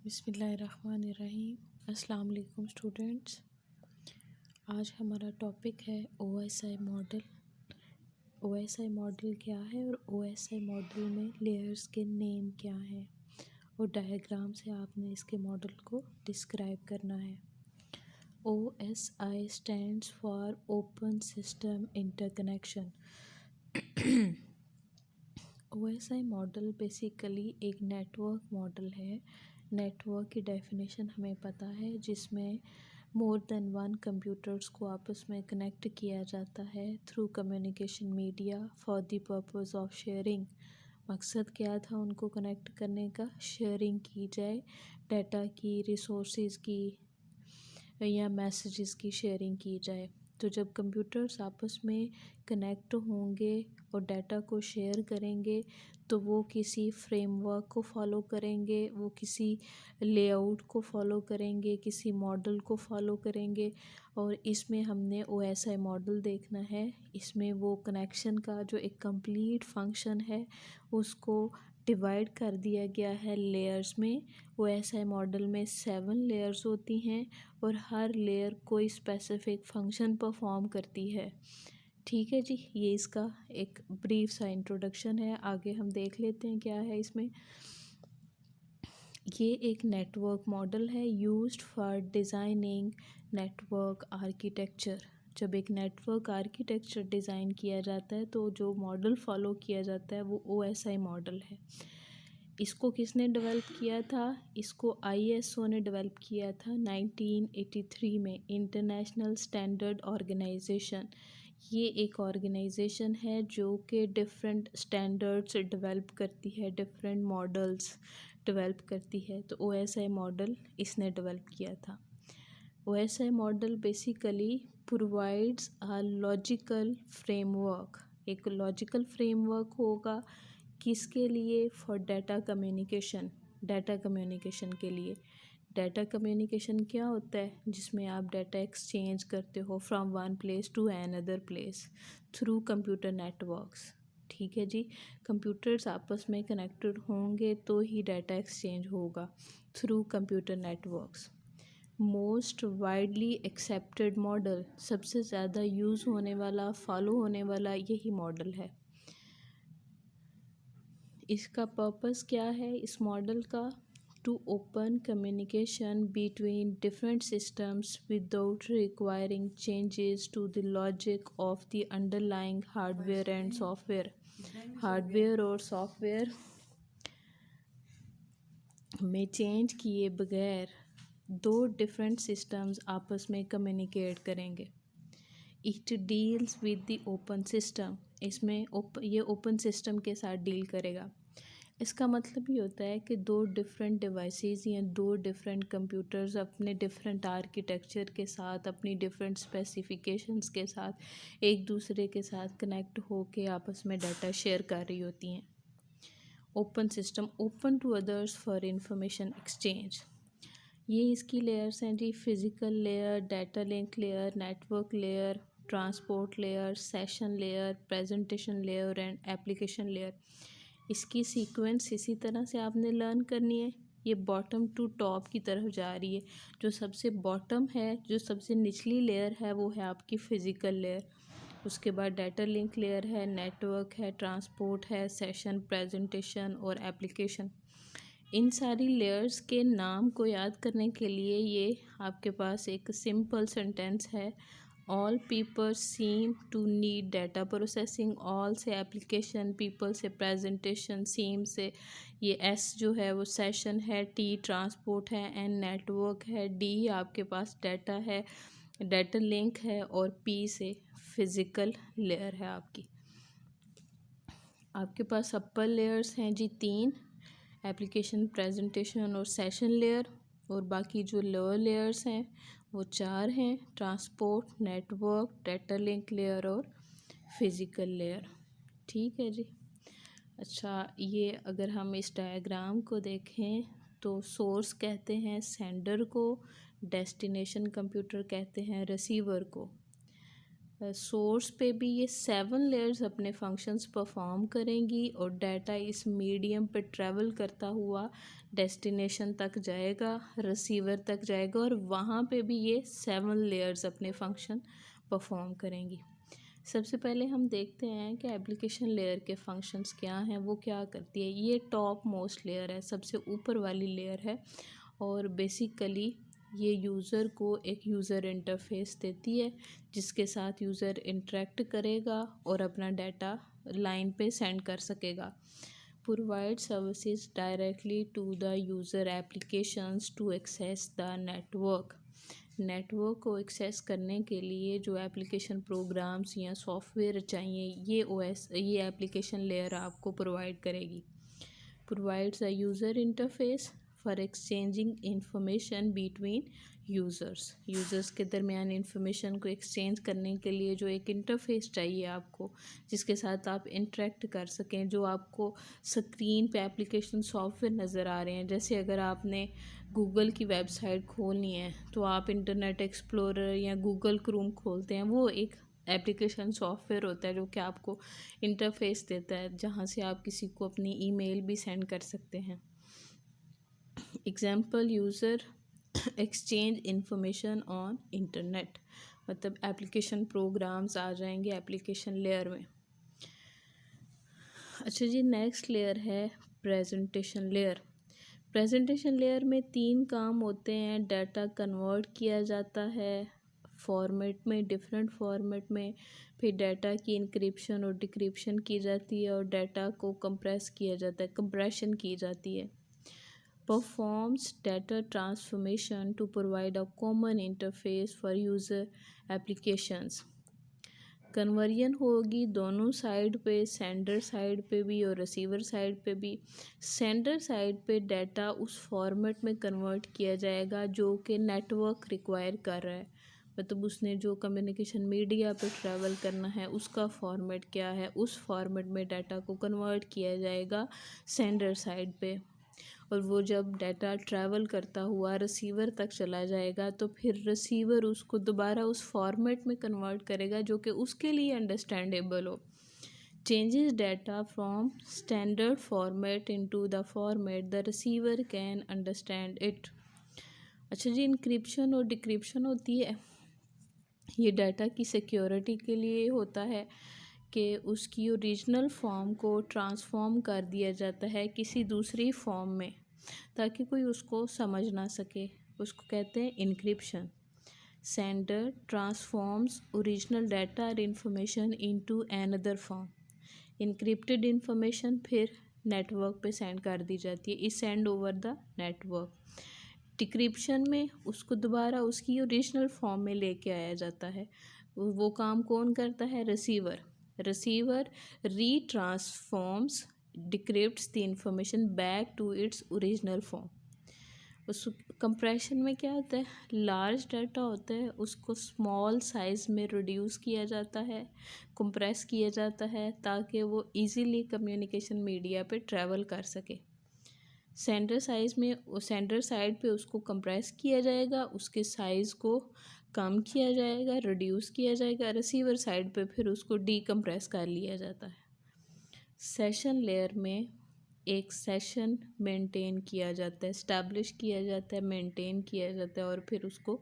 बिस्मिल्लाहिर्रहमानिर्रहीम। अस्सलाम वालेकुम स्टूडेंट्स। आज हमारा टॉपिक है ओएसआई मॉडल। ओएसआई मॉडल क्या है और ओएसआई मॉडल में लेयर्स के नेम क्या हैं और डायग्राम से आपने इसके मॉडल को डिस्क्राइब करना है। OSI stands for open system interconnection. OSI model basically एक नेटवर्क मॉडल है। नेटवर्क की डेफिनेशन हमें पता है, जिसमें मोर देन वन कंप्यूटर्स को आपस में कनेक्ट किया जाता है through communication media for the purpose of sharing. मकसद क्या था उनको कनेक्ट करने का? शेयरिंग की जाए, डाटा की, रिसोर्सेज की या मैसेजेस की शेयरिंग की जाए। तो जब कंप्यूटर्स आपस में कनेक्ट होंगे और डाटा को शेयर करेंगे तो वो किसी फ्रेमवर्क को फॉलो करेंगे, वो किसी लेआउट को फॉलो करेंगे, किसी मॉडल को फॉलो करेंगे। और इसमें हमने ओएसआई मॉडल देखना है। इसमें वो कनेक्शन का जो एक कंप्लीट फंक्शन है उसको डिवाइड कर दिया गया है लेयर्स में। ओएसआई मॉडल में 7 लेयर्स होती हैं और हर लेयर कोई स्पेसिफिक फंक्शन परफॉर्म करती है। ठीक है जी, ये इसका एक ब्रीफ सा इंट्रोडक्शन है। आगे हम देख लेते हैं क्या है इसमें। ये एक नेटवर्क मॉडल है used for designing network architecture. जब एक नेटवर्क आर्किटेक्चर डिज़ाइन किया जाता है तो जो मॉडल फॉलो किया जाता है वो ओएसआई मॉडल है। इसको किसने डेवलप किया था? इसको आईएसओ ने डेवलप किया था 1983 में, इंटरनेशनल स्टैंडर्ड ऑर्गेनाइजेशन। ये एक ऑर्गेनाइजेशन है जो कि डिफरेंट स्टैंडर्ड्स डेवलप करती है, डिफरेंट मॉडल्स डेवलप करती है। तो ओएसआई मॉडल इसने डेवलप किया था। OSI model basically provides a logical framework. एक लॉजिकल फ्रेमवर्क होगा किसके लिए? For data communication. Data communication के लिए। डाटा कम्युनिकेशन क्या होता है? जिसमें आप डाटा एक्सचेंज करते हो from one place to another place through computer networks. ठीक है जी, कंप्यूटर्स आपस में कनेक्टेड होंगे तो ही डाटा एक्सचेंज होगा through computer networks. Most widely accepted model, सबसे ज़्यादा यूज़ होने वाला, फॉलो होने वाला यही मॉडल है। इसका पर्पस क्या है इस मॉडल का? To open communication between different systems without requiring changes to the logic of the underlying hardware and software. Hardware और सॉफ्टवेयर में चेंज किए बगैर दो डिफरेंट सिस्टम्स आपस में कम्युनिकेट करेंगे। It deals with the open system. इसमें ये ओपन सिस्टम के साथ डील करेगा। इसका मतलब ये होता है कि दो डिफरेंट डिवाइसेस या दो डिफरेंट कंप्यूटर्स अपने डिफरेंट आर्किटेक्चर के साथ, अपनी डिफरेंट स्पेसिफिकेशंस के साथ एक दूसरे के साथ कनेक्ट होके आपस में डाटा शेयर कर रही होती हैं। Open system, open to others for information exchange. ये इसकी लेयर्स हैं जी। Physical layer, data link layer, network layer, transport layer, session layer, presentation layer and application layer. इसकी सीक्वेंस इसी तरह से आपने लर्न करनी है। ये बॉटम टू टॉप की तरफ जा रही है। जो सबसे बॉटम है, जो सबसे निचली लेयर है, वो है आपकी फ़िज़िकल लेयर। उसके बाद डाटा लिंक लेयर है, नेटवर्क है, ट्रांसपोर्ट है, सेशन, प्रेजेंटेशन और एप्लीकेशन। इन सारी लेयर्स के नाम को याद करने के लिए ये आपके पास एक सिंपल सेंटेंस है। All people seem to need data processing. All से एप्लीकेशन, पीपल से प्रेजेंटेशन, सीम से ये एस जो है वो सेशन है, टी ट्रांसपोर्ट है, एन नेटवर्क है, डी आपके पास डाटा है, डाटा लिंक है और पी से फिज़िकल लेयर है आपकी। आपके पास अपर लेयर्स हैं जी 3, एप्लीकेशन, प्रेजेंटेशन और सेशन लेयर। और बाकी जो लोअर लेयर्स हैं वो 4 हैं, transport, network, data link layer और फिज़िकल लेयर। ठीक है जी। अच्छा, ये अगर हम इस डायग्राम को देखें तो सोर्स कहते हैं सेंडर को, डेस्टिनेशन कंप्यूटर कहते हैं रिसीवर को। सोर्स पे भी ये 7 लेयर्स अपने फंक्शंस परफॉर्म करेंगी और डाटा इस मीडियम पे ट्रैवल करता हुआ डेस्टिनेशन तक जाएगा, रिसीवर तक जाएगा और वहाँ पे भी ये 7 लेयर्स अपने फंक्शन परफॉर्म करेंगी। सबसे पहले हम देखते हैं कि एप्लीकेशन लेयर के फंक्शंस क्या हैं, वो क्या करती है। ये टॉप मोस्ट लेयर है, सबसे ऊपर वाली लेयर है और बेसिकली ये यूज़र को एक यूज़र इंटरफेस देती है जिसके साथ यूज़र इंटरेक्ट करेगा और अपना डाटा लाइन पे सेंड कर सकेगा। Provide services directly to the user applications to access the network को एक्सेस करने के लिए जो एप्लीकेशन प्रोग्राम्स या सॉफ्टवेयर चाहिए ये एप्लीकेशन लेयर आपको प्रोवाइड करेगी। Provides a user interface for exchanging information between users के दरमियान इंफॉर्मेशन को एक्सचेंज करने के लिए जो एक इंटरफेस चाहिए आपको, जिसके साथ आप इंटरेक्ट कर सकें। जो आपको स्क्रीन पे एप्लीकेशन सॉफ्टवेयर नज़र आ रहे हैं, जैसे अगर आपने गूगल की वेबसाइट खोलनी है तो आप इंटरनेट एक्सप्लोरर या गूगल क्रोम खोलते हैं, वो एक एप्लीकेशन सॉफ्टवेयर होता है जो कि आपको इंटरफेस देता है जहाँ से आप किसी को अपनी ईमेल भी सेंड कर सकते हैं। Example user exchange information on internet, मतलब एप्लीकेशन प्रोग्राम्स आ जाएंगे एप्लीकेशन लेयर में। अच्छा जी, नेक्स्ट लेयर है प्रेजेंटेशन लेयर। प्रेजेंटेशन लेयर में 3 काम होते हैं। डाटा कन्वर्ट किया जाता है फॉर्मेट में, डिफरेंट फॉर्मेट में, फिर डाटा की इंक्रिप्शन और डिक्रिप्शन की जाती है और डाटा को कंप्रेस किया जाता है, कंप्रेशन की जाती है। performs data transformation to provide a common interface for user applications। Conversion होगी दोनों साइड पे, सेंडर साइड पे भी और रिसीवर साइड पे भी। सेंडर साइड पे डाटा उस फॉर्मेट में कन्वर्ट किया जाएगा जो कि नेटवर्क रिक्वायर कर रहा है, मतलब उसने जो कम्युनिकेशन मीडिया पे ट्रैवल करना है उसका फॉर्मेट क्या है, उस फॉर्मेट में डाटा को कन्वर्ट किया जाएगा सेंडर साइड पे। और वो जब डाटा ट्रैवल करता हुआ रिसीवर तक चला जाएगा तो फिर रिसीवर उसको दोबारा उस फॉर्मेट में कन्वर्ट करेगा जो कि उसके लिए अंडरस्टैंडेबल हो। Changes data from standard format into the format the receiver can understand it. अच्छा जी, इंक्रिप्शन और डिक्रिप्शन होती है, ये डाटा की सिक्योरिटी के लिए होता है कि उसकी ओरिजिनल फॉर्म को ट्रांसफॉर्म कर दिया जाता है किसी दूसरी फॉर्म में ताकि कोई उसको समझ ना सके, उसको कहते हैं encryption. Sender transforms original data और information into another form. Encrypted information फिर नेटवर्क पे सेंड कर दी जाती है, इस send over the network. Decryption में उसको दोबारा उसकी ओरिजिनल फॉर्म में लेके आया जाता है। वो काम कौन करता है? Receiver retransforms decrypts the information back to its original form. उस कंप्रेशन में क्या होता है, लार्ज डाटा होता है उसको स्मॉल साइज़ में रिड्यूस किया जाता है, कंप्रेस किया जाता है ताकि वो इजीली कम्युनिकेशन मीडिया पे ट्रैवल कर सके। सेंडर साइड पे उसको कंप्रेस किया जाएगा, उसके साइज़ को कम किया जाएगा, रिड्यूस किया जाएगा। रिसीवर साइड पे फिर उसको डीकम्प्रेस कर लिया जाता है। सेशन लेयर में एक सेशन मेंटेन किया जाता है, इस्टेब्लिश किया जाता है, मेंटेन किया जाता है और फिर उसको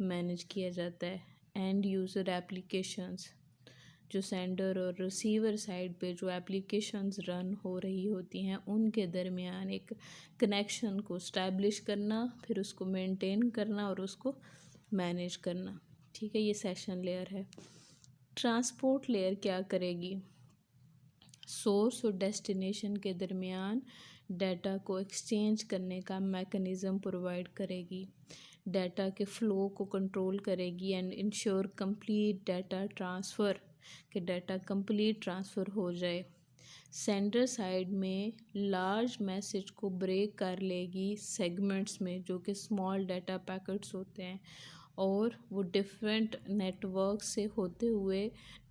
मैनेज किया जाता है। एंड यूज़र एप्लीकेशंस, जो सेंडर और रिसीवर साइड पे जो एप्लीकेशंस रन हो रही होती हैं उनके दरमियान एक कनेक्शन को इस्टेब्लिश करना, फिर उसको मेंटेन करना और उसको मैनेज करना। ठीक है, ये सेशन लेयर है। ट्रांसपोर्ट लेयर क्या करेगी? सोर्स और डेस्टिनेशन के दरमियान डाटा को एक्सचेंज करने का मैकेनिज़्म प्रोवाइड करेगी, डाटा के फ़्लो को कंट्रोल करेगी and ensure complete data transfer, कि डाटा कंप्लीट ट्रांसफ़र हो जाए। सेंडर साइड में लार्ज मैसेज को ब्रेक कर लेगी सेगमेंट्स में, जो कि स्मॉल डाटा पैकेट्स होते हैं, और वो डिफरेंट नेटवर्क से होते हुए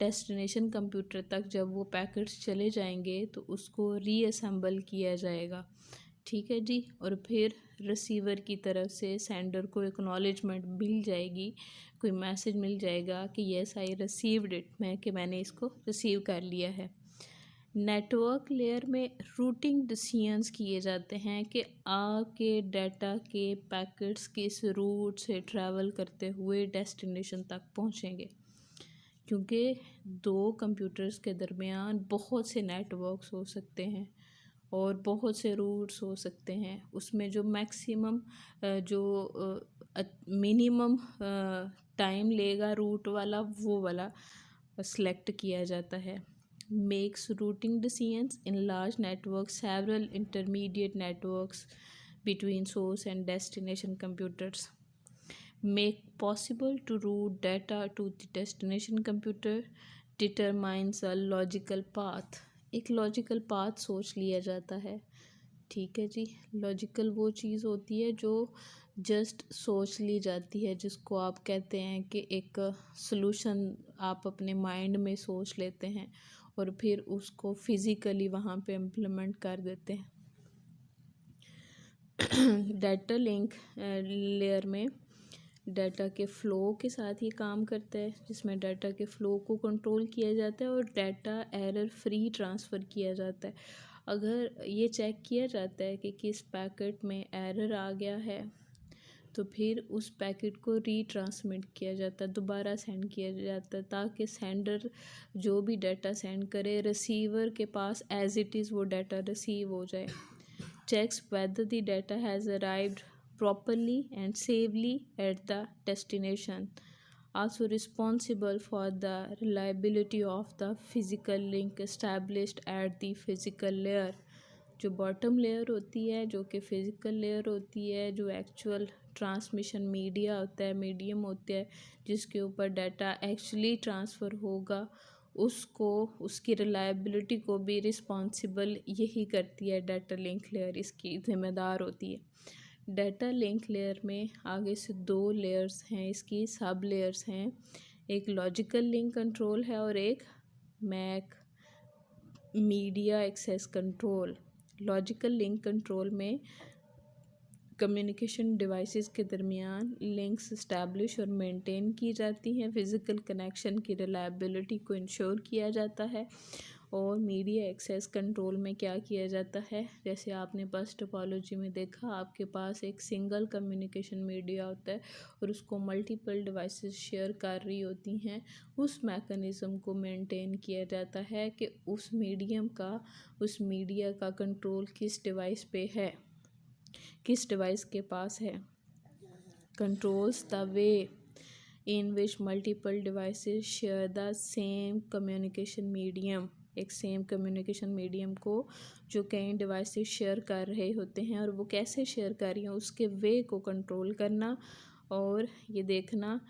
डेस्टिनेशन कंप्यूटर तक जब वो पैकेट्स चले जाएंगे तो उसको रीअसेंबल किया जाएगा, ठीक है जी। और फिर रिसीवर की तरफ से सेंडर को एक्नॉलेजमेंट मिल जाएगी, कोई मैसेज मिल जाएगा कि येस आई रिसीव्ड इट, मैंने इसको रिसीव कर लिया है। नेटवर्क लेयर में रूटिंग डिसीजंस किए जाते हैं कि आपके डाटा के पैकेट्स किस रूट से ट्रैवल करते हुए डेस्टिनेशन तक पहुंचेंगे, क्योंकि दो कंप्यूटर्स के दरमियान बहुत से नेटवर्क्स हो सकते हैं और बहुत से रूट्स हो सकते हैं। उसमें जो मैक्सिमम जो मिनिमम टाइम लेगा रूट वाला, वो वाला सेलेक्ट किया जाता है। Makes routing decisions in large network several intermediate networks between source and destination computers make possible to route data to the destination computer determines a logical path। एक logical path सोच लिया जाता है। ठीक है जी। लॉजिकल वो चीज़ होती है जो जस्ट सोच ली जाती है, जिसको आप कहते हैं कि एक सॉल्यूशन आप अपने माइंड में सोच लेते हैं और फिर उसको फिज़िकली वहाँ पे इम्प्लीमेंट कर देते हैं। डाटा लिंक लेयर में डाटा के फ़्लो के साथ ये काम करता है, जिसमें डाटा के फ़्लो को कंट्रोल किया जाता है और डाटा एरर फ्री ट्रांसफ़र किया जाता है। अगर ये चेक किया जाता है कि किस पैकेट में एरर आ गया है, तो फिर उस पैकेट को रीट्रांसमिट किया जाता है, दोबारा सेंड किया जाता है, ताकि सेंडर जो भी डाटा सेंड करे रिसीवर के पास एज इट इज़ वो डाटा रिसीव हो जाए। Checks whether the data has arrived properly and safely at the destination. Also responsible for the reliability of the physical link established at the physical layer। जो bottom layer होती है, जो कि physical layer होती है, जो एक्चुअल ट्रांसमिशन मीडिया होता है, मीडियम होता है जिसके ऊपर डाटा एक्चुअली ट्रांसफ़र होगा, उसको उसकी रिलायबिलिटी को भी रिस्पॉन्सिबल यही करती है डाटा लिंक लेयर, इसकी ज़िम्मेदार होती है। डाटा लिंक लेयर में आगे से दो लेयर्स हैं, इसकी सब लेयर्स हैं। एक लॉजिकल लिंक कंट्रोल है और एक MAC media access control. Logical link control में कम्युनिकेशन डिवाइसेस के दरमियान लिंक्स इस्टेब्लिश और मेंटेन की जाती हैं, फिज़िकल कनेक्शन की रिलायबिलिटी को इंश्योर किया जाता है। और मीडिया एक्सेस कंट्रोल में क्या किया जाता है, जैसे आपने बस टोपोलॉजी में देखा, आपके पास एक सिंगल कम्युनिकेशन मीडिया होता है और उसको मल्टीपल डिवाइसेस शेयर कर रही होती हैं। उस मैकेनिज़्म को मेंटेन किया जाता है कि उस मीडिया का कंट्रोल किस डिवाइस पे है, किस डिवाइस के पास है। Controls the way in which multiple devices share the same communication medium. एक सेम कम्युनिकेशन मीडियम को जो कई डिवाइसेस शेयर कर रहे होते हैं और वो कैसे शेयर कर रही हैं उसके वे को कंट्रोल करना और ये देखना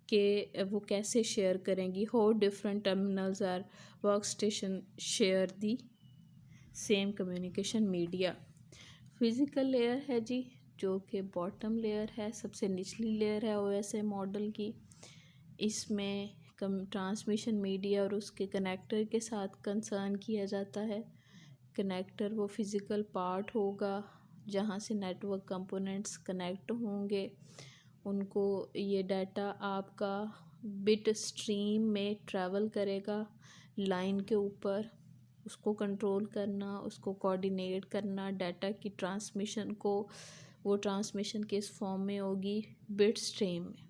कि वो कैसे शेयर करेंगी। How different terminals or work station share the same communication media. Physical layer है जी, जो कि बॉटम लेयर है, सबसे निचली लेयर है ओएसआई मॉडल की। इसमें ट्रांसमिशन मीडिया और उसके कनेक्टर के साथ कंसर्न किया जाता है। कनेक्टर वो फिज़िकल पार्ट होगा जहाँ से नेटवर्क कंपोनेंट्स कनेक्ट होंगे, उनको ये डाटा आपका बिट स्ट्रीम में ट्रैवल करेगा लाइन के ऊपर, उसको कंट्रोल करना, उसको कोऑर्डिनेट करना, डाटा की ट्रांसमिशन को, वो ट्रांसमिशन किस फॉर्म में होगी, बिट स्ट्रीम में।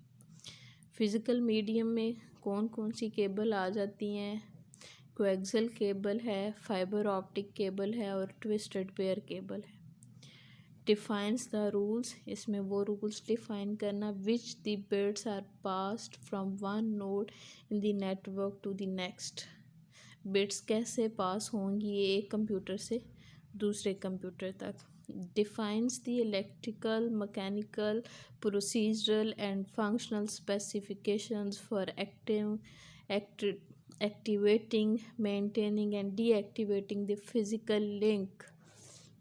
फिज़िकल मीडियम में कौन कौन सी केबल आ जाती हैं, कोएक्सियल केबल है, फाइबर ऑप्टिक केबल है और ट्विस्टेड पेयर केबल है। डिफाइंस द रूल्स, इसमें वो रूल्स डिफाइन करना which the bits are passed from one node in the network to the next. Bits कैसे पास होंगी एक कंप्यूटर से दूसरे कंप्यूटर तक। Defines the electrical, mechanical, procedural and functional specifications for activating, maintaining and deactivating the physical link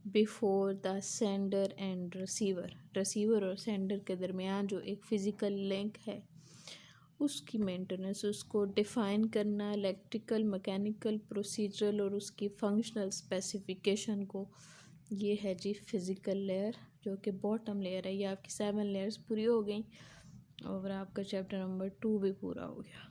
before the sender and receiver. Receiver और sender के दरमियान जो एक फ़िज़िकल लिंक है उसकी मेंटेनेंस, उसको डिफ़ाइन करना, इलेक्ट्रिकल, मैकेनिकल, प्रोसीजरल और उसकी फंक्शनल स्पेसिफिकेशन को ये है जी फिज़िकल लेयर, जो कि बॉटम लेयर है। ये आपकी 7 लेयर्स पूरी हो गई और आपका चैप्टर नंबर 2 भी पूरा हो गया।